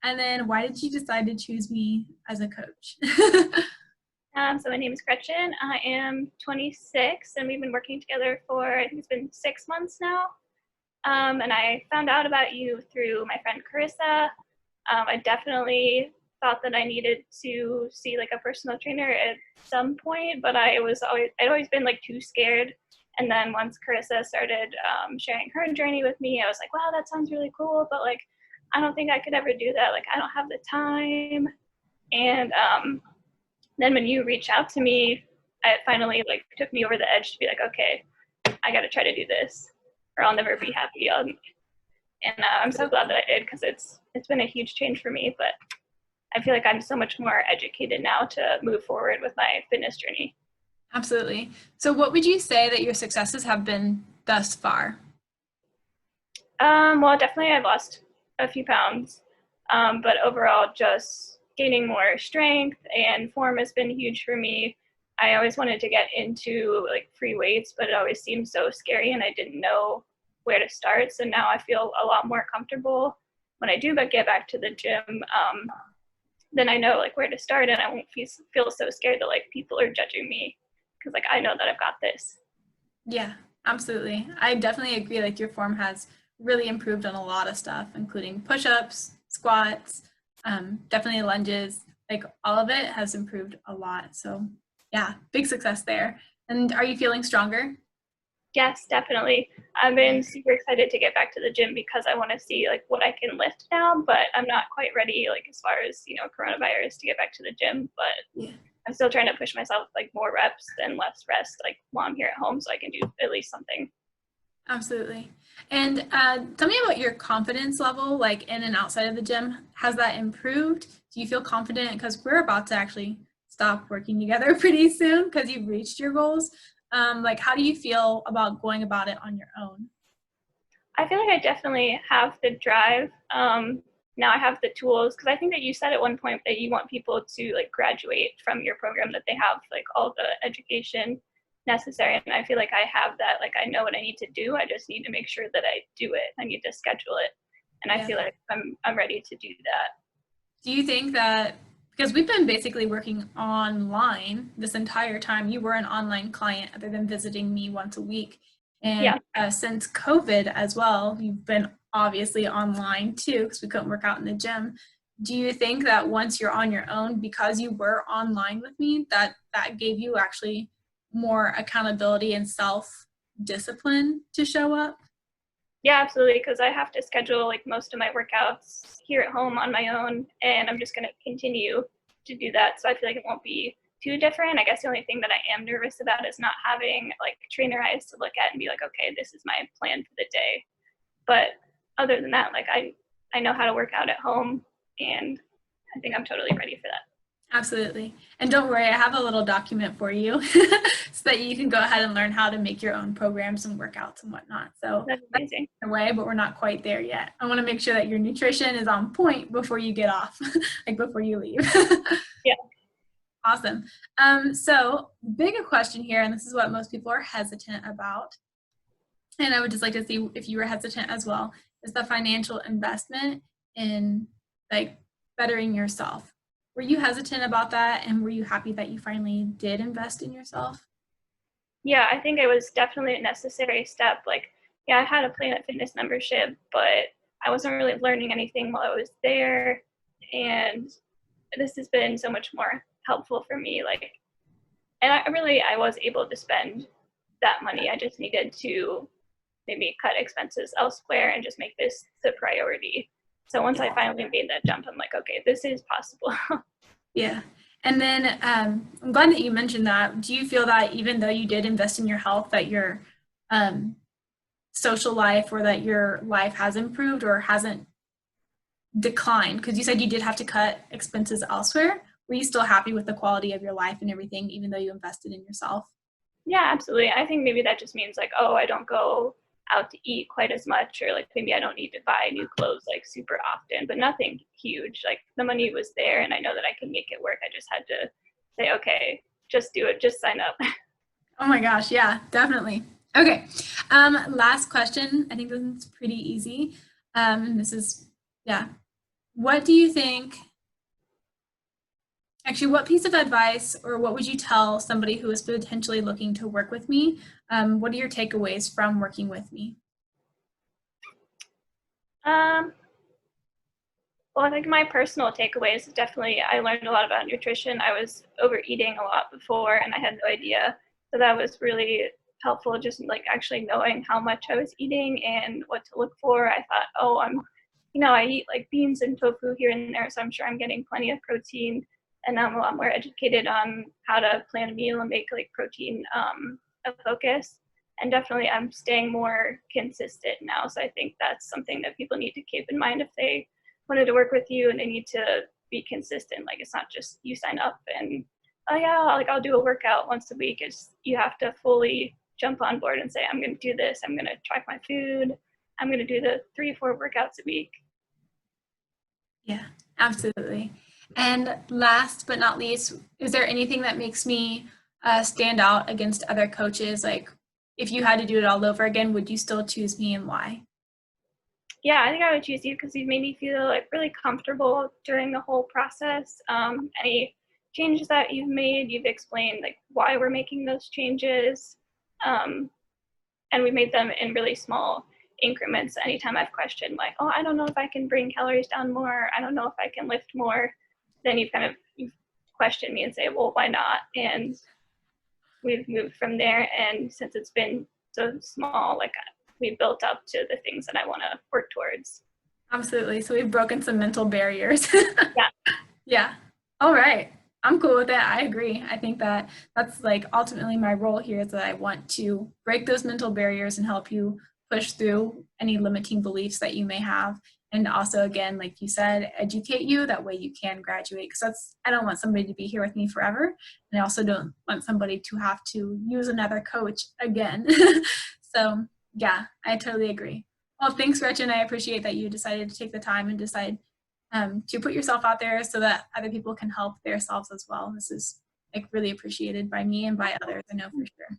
And then why did you decide to choose me as a coach? So my name is Gretchen. I am 26, and we've been working together for, I think it's been 6 months now. And I found out about you through my friend Carissa. I definitely thought that I needed to see like a personal trainer at some point, but I'd always been like too scared. And then once Carissa started sharing her journey with me, I was like, wow, that sounds really cool, but like, I don't think I could ever do that. Like, I don't have the time. And then when you reached out to me, it finally like took me over the edge to be like, okay, I got to try to do this, or I'll never be happy. And I'm so glad that I did, because it's been a huge change for me. But I feel like I'm so much more educated now to move forward with my fitness journey. Absolutely. So what would you say that your successes have been thus far? Well, definitely I've lost a few pounds, but overall just gaining more strength and form has been huge for me. I always wanted to get into like free weights, but it always seemed so scary and I didn't know where to start. So now I feel a lot more comfortable when I do get back to the gym. Then I know like where to start, and I won't feel so scared that like people are judging me, because like I know that I've got this. Yeah, absolutely. I definitely agree. Like your form has really improved on a lot of stuff, including push-ups, squats, definitely lunges. Like all of it has improved a lot. So yeah, big success there. And are you feeling stronger? Yes, definitely. I've been super excited to get back to the gym because I want to see like what I can lift now, but I'm not quite ready like as far as, coronavirus to get back to the gym, but Yeah. I'm still trying to push myself like more reps and less rest like while I'm here at home so I can do at least something. Absolutely. And tell me about your confidence level, like in and outside of the gym. Has that improved? Do you feel confident? Because we're about to actually stop working together pretty soon because you've reached your goals. Like, how do you feel about going about it on your own? I feel like I definitely have the drive. Now I have the tools, because I think that you said at one point that you want people to like graduate from your program, that they have like all the education necessary. And I feel like I have that. Like I know what I need to do. I just need to make sure that I do it. I need to schedule it. And I Yeah. feel like I'm ready to do that. Do you think that because we've been basically working online this entire time, you were an online client other than visiting me once a week. And Yeah. since COVID as well, you've been obviously online too because we couldn't work out in the gym. Do you think that once you're on your own, because you were online with me, that gave you actually more accountability and self-discipline to show up? Yeah, absolutely. Because I have to schedule like most of my workouts here at home on my own, and I'm just going to continue to do that. So I feel like it won't be too different. I guess the only thing that I am nervous about is not having like trainer eyes to look at and be like, okay, this is my plan for the day. But other than that, like I know how to work out at home, and I think I'm totally ready for that. Absolutely. And don't worry, I have a little document for you so that you can go ahead and learn how to make your own programs and workouts and whatnot. So That's amazing. that's way, but we're not quite there yet. I want to make sure that your nutrition is on point before you get off, like before you leave. Yeah. Awesome. So bigger question here, and this is what most people are hesitant about, and I would just like to see if you were hesitant as well, is the financial investment in like bettering yourself. Were you hesitant about that, and were you happy that you finally did invest in yourself? Yeah, I think it was definitely a necessary step. Like, yeah, I had a Planet Fitness membership, but I wasn't really learning anything while I was there. And this has been so much more helpful for me. Like, and I was able to spend that money. I just needed to maybe cut expenses elsewhere and just make this the priority. So once I finally made that jump, I'm like, okay, this is possible. Yeah. And then I'm glad that you mentioned that. Do you feel that even though you did invest in your health, that your um, social life or that your life has improved or hasn't declined? Because you said you did have to cut expenses elsewhere. Were you still happy with the quality of your life and everything, even though you invested in yourself? Yeah, absolutely. I think maybe that just means like, oh, I don't go out to eat quite as much, or like maybe I don't need to buy new clothes like super often, but nothing huge. Like the money was there and I know that I can make it work. I just had to say, okay, just do it, just sign up. Oh my gosh, yeah, definitely. Okay, last question. I think this is pretty easy. This is, yeah. what do you think, actually, what piece of advice or what would you tell somebody who is potentially looking to work with me? What are your takeaways from working with me? Um, well, I think my personal takeaways is definitely I learned a lot about nutrition. I was overeating a lot before and I had no idea. So that was really helpful, just like actually knowing how much I was eating and what to look for. I thought, oh, I eat like beans and tofu here and there, so I'm sure I'm getting plenty of protein. And I'm a lot more educated on how to plan a meal and make like protein a focus. And definitely I'm staying more consistent now. So I think that's something that people need to keep in mind if they wanted to work with you, and they need to be consistent. Like it's not just you sign up and oh yeah, like I'll do a workout once a week. It's you have to fully jump on board and say I'm going to do this. I'm going to track my food. I'm going to do the 3 or 4 workouts a week. Yeah, absolutely. And last but not least, is there anything that makes me stand out against other coaches? Like, if you had to do it all over again, would you still choose me and why? Yeah, I think I would choose you because you've made me feel like really comfortable during the whole process. Any changes that you've made, you've explained like why we're making those changes. Um, and we made them in really small increments. Anytime I've questioned like, oh, I don't know if I can bring calories down more, I don't know if I can lift more, then you've questioned me and say, well, why not? And we've moved from there. And since it's been so small, like we built up to the things that I want to work towards. Absolutely. So we've broken some mental barriers. Yeah. Yeah. All right. I'm cool with that. I agree. I think that that's like ultimately my role here is that I want to break those mental barriers and help you push through any limiting beliefs that you may have. And also, again, like you said, educate you. That way you can graduate. Because I don't want somebody to be here with me forever. And I also don't want somebody to have to use another coach again. So, yeah, I totally agree. Well, thanks, Gretchen. I appreciate that you decided to take the time and decide to put yourself out there so that other people can help themselves as well. This is like really appreciated by me and by others, I know for sure.